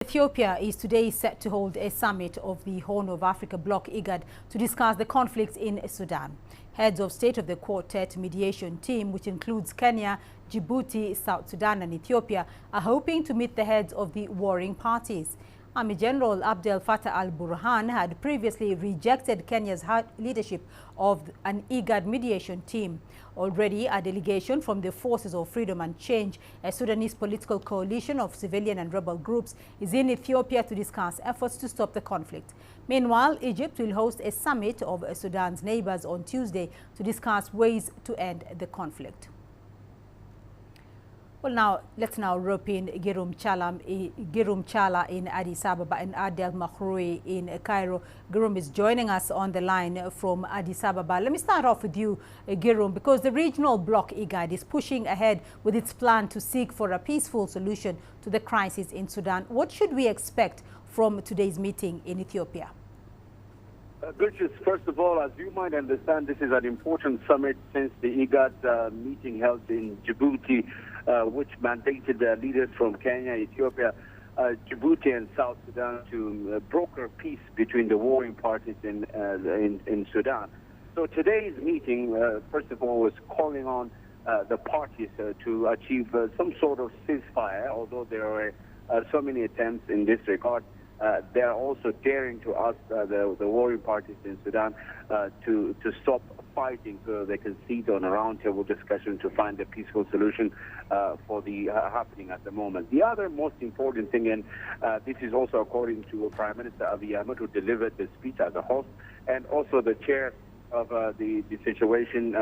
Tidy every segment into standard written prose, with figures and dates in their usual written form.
Ethiopia is today set to hold a summit of the Horn of Africa bloc IGAD to discuss the conflicts in Sudan. Heads of state of the quartet mediation team, which includes Kenya, Djibouti, South Sudan and Ethiopia, are hoping to meet the heads of the warring parties. Army General Abdel Fattah al-Burhan had previously rejected Kenya's leadership of an IGAD mediation team. Already, a delegation from the Forces of Freedom and Change, a Sudanese political coalition of civilian and rebel groups, is in Ethiopia to discuss efforts to stop the conflict. Meanwhile, Egypt will host a summit of Sudan's neighbors on Tuesday to discuss ways to end the conflict. Well, let's rope in Girum Chala in Addis Ababa and Adel Mahroui in Cairo. Girum is joining us on the line from Addis Ababa. Let me start off with you, Girum, because the regional bloc IGAD is pushing ahead with its plan to seek for a peaceful solution to the crisis in Sudan. What should we expect from today's meeting in Ethiopia? Gulchis, first of all, as you might understand, this is an important summit since the IGAD meeting held in Djibouti, which mandated leaders from Kenya, Ethiopia, Djibouti and South Sudan to broker peace between the warring parties in Sudan. So today's meeting, first of all, was calling on the parties to achieve some sort of ceasefire, although there were so many attempts in this regard. They are also daring to ask the warring parties in Sudan to stop fighting so they can sit on a roundtable discussion to find a peaceful solution for the happening at the moment. The other most important thing, and this is also according to Prime Minister Abiy Ahmed, who delivered the speech as a host, and also the chair of the situation,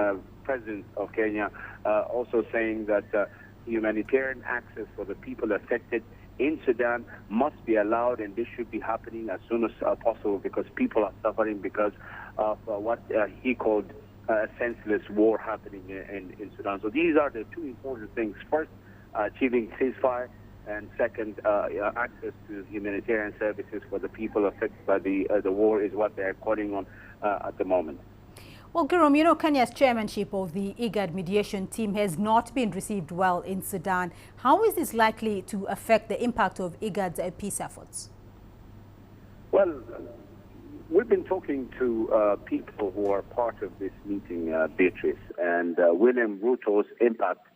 President of Kenya, also saying that humanitarian access for the people affected in Sudan must be allowed, and this should be happening as soon as possible because people are suffering because of what he called a senseless war happening in Sudan. So these are the two important things. First, achieving ceasefire, and second, access to humanitarian services for the people affected by the war is what they're calling on at the moment. Well, Girum, you know, Kenya's chairmanship of the IGAD mediation team has not been received well in Sudan. How is this likely to affect the impact of IGAD's peace efforts? Well, we've been talking to people who are part of this meeting, Beatrice, and William Ruto's impact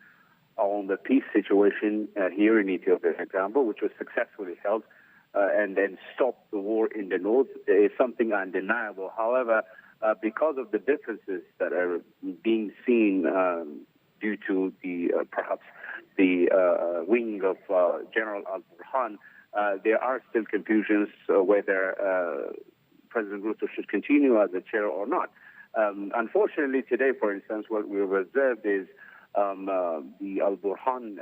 on the peace situation here in Ethiopia, for example, which was successfully held and then stopped the war in the north, is something undeniable. However, because of the differences that are being seen due to the perhaps the wing of General al-Burhan, there are still confusions whether President Ruto should continue as the chair or not. Unfortunately, today, for instance, what we've observed is the al-Burhan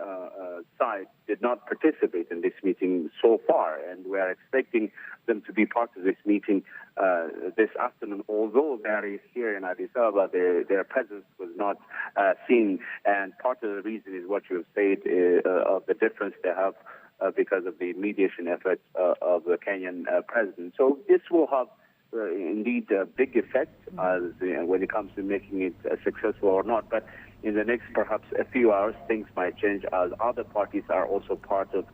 side did not participate in this meeting so far, and we are expecting them to be part of this meeting this afternoon. Although they are here in Addis Ababa, their presence was not seen, and part of the reason is what you have said of the difference they have because of the mediation efforts of the Kenyan president. So this will have indeed a big effect as when it comes to making it successful or not. But in the next perhaps a few hours, things might change as other parties are also part of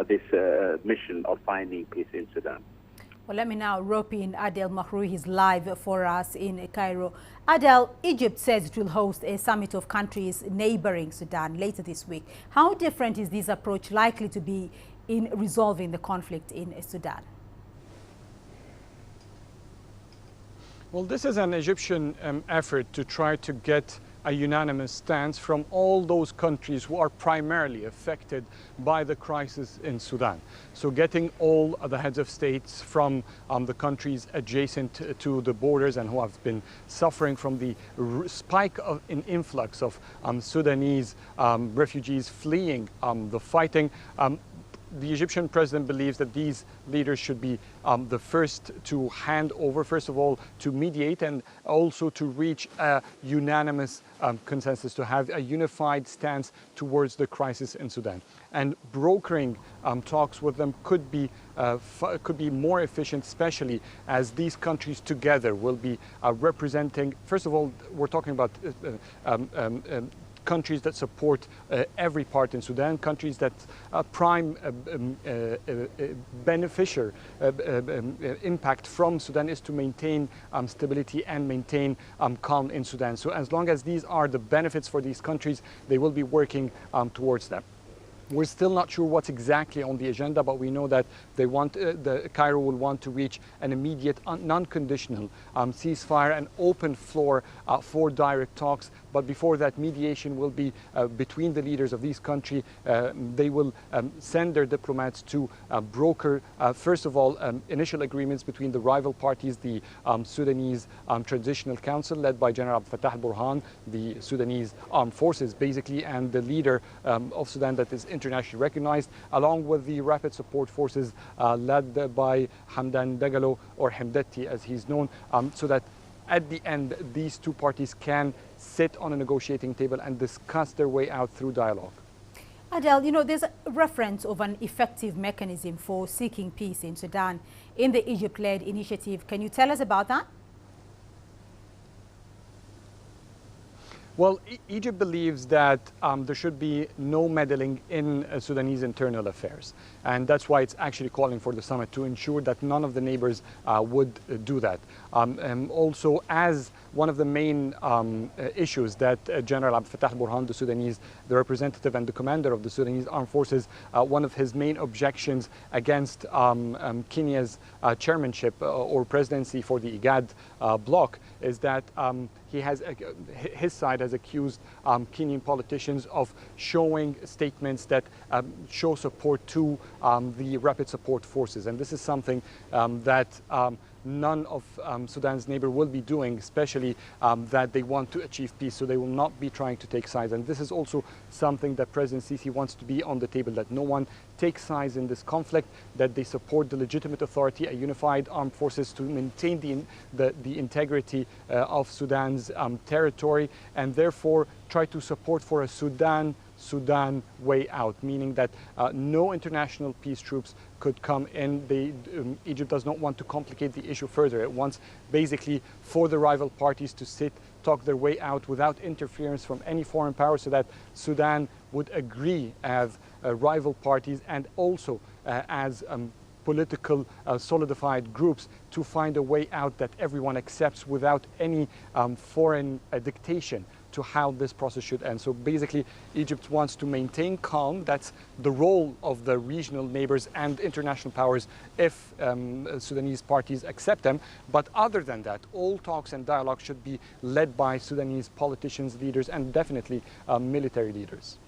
this mission of finding peace in Sudan. Well, let me now rope in Adel Mahroui. He's live for us in Cairo. Adel, Egypt says it will host a summit of countries neighboring Sudan later this week. How different is this approach likely to be in resolving the conflict in Sudan? Well, this is an Egyptian effort to try to get a unanimous stance from all those countries who are primarily affected by the crisis in Sudan. So getting all the heads of states from the countries adjacent to the borders and who have been suffering from the spike in influx of Sudanese refugees fleeing the fighting. The Egyptian president believes that these leaders should be the first to hand over, first of all, to mediate and also to reach a unanimous consensus, to have a unified stance towards the crisis in Sudan. And brokering talks with them could be more efficient, especially as these countries together will be representing, first of all, we're talking about countries that support every part in Sudan, countries that prime beneficiary impact from Sudan is to maintain stability and maintain calm in Sudan. So as long as these are the benefits for these countries, they will be working towards them. We're still not sure what's exactly on the agenda, but we know that they want, Cairo will want to reach an immediate, non-conditional ceasefire, an open floor for direct talks. But before that, mediation will be between the leaders of these countries. They will send their diplomats to broker, first of all, initial agreements between the rival parties, the Sudanese Transitional Council, led by General Abdel Fattah al-Burhan, the Sudanese armed forces, basically, and the leader of Sudan that is internationally recognized, along with the rapid support forces led by Hamdan Dagalo, or Hemdati as he's known, so that at the end these two parties can sit on a negotiating table and discuss their way out through dialogue. Abdel, you know, there's a reference of an effective mechanism for seeking peace in Sudan in the Egypt-led initiative. Can you tell us about that? Well, Egypt believes that there should be no meddling in Sudanese internal affairs. And that's why it's actually calling for the summit, to ensure that none of the neighbors would do that. Also, as one of the main issues that General Abdel Fattah al-Burhan, the representative and the commander of the Sudanese armed forces, one of his main objections against Kenya's chairmanship or presidency for the IGAD bloc is that his side has accused Kenyan politicians of showing statements that show support to the rapid support forces. And this is something that none of Sudan's neighbors will be doing, especially that they want to achieve peace. So they will not be trying to take sides. And this is also something that President Sisi wants to be on the table, that no one takes sides in this conflict, that they support the legitimate authority, a unified armed forces to maintain the integrity of Sudan's territory, and therefore try to support for a Sudan way out, meaning that no international peace troops could come in. Egypt does not want to complicate the issue further. It wants basically for the rival parties to sit, talk their way out without interference from any foreign power, so that Sudan would agree as rival parties and also as political solidified groups to find a way out that everyone accepts without any foreign dictation to how this process should end. So basically, Egypt wants to maintain calm. That's the role of the regional neighbors and international powers if Sudanese parties accept them. But other than that, all talks and dialogue should be led by Sudanese politicians, leaders, and definitely military leaders.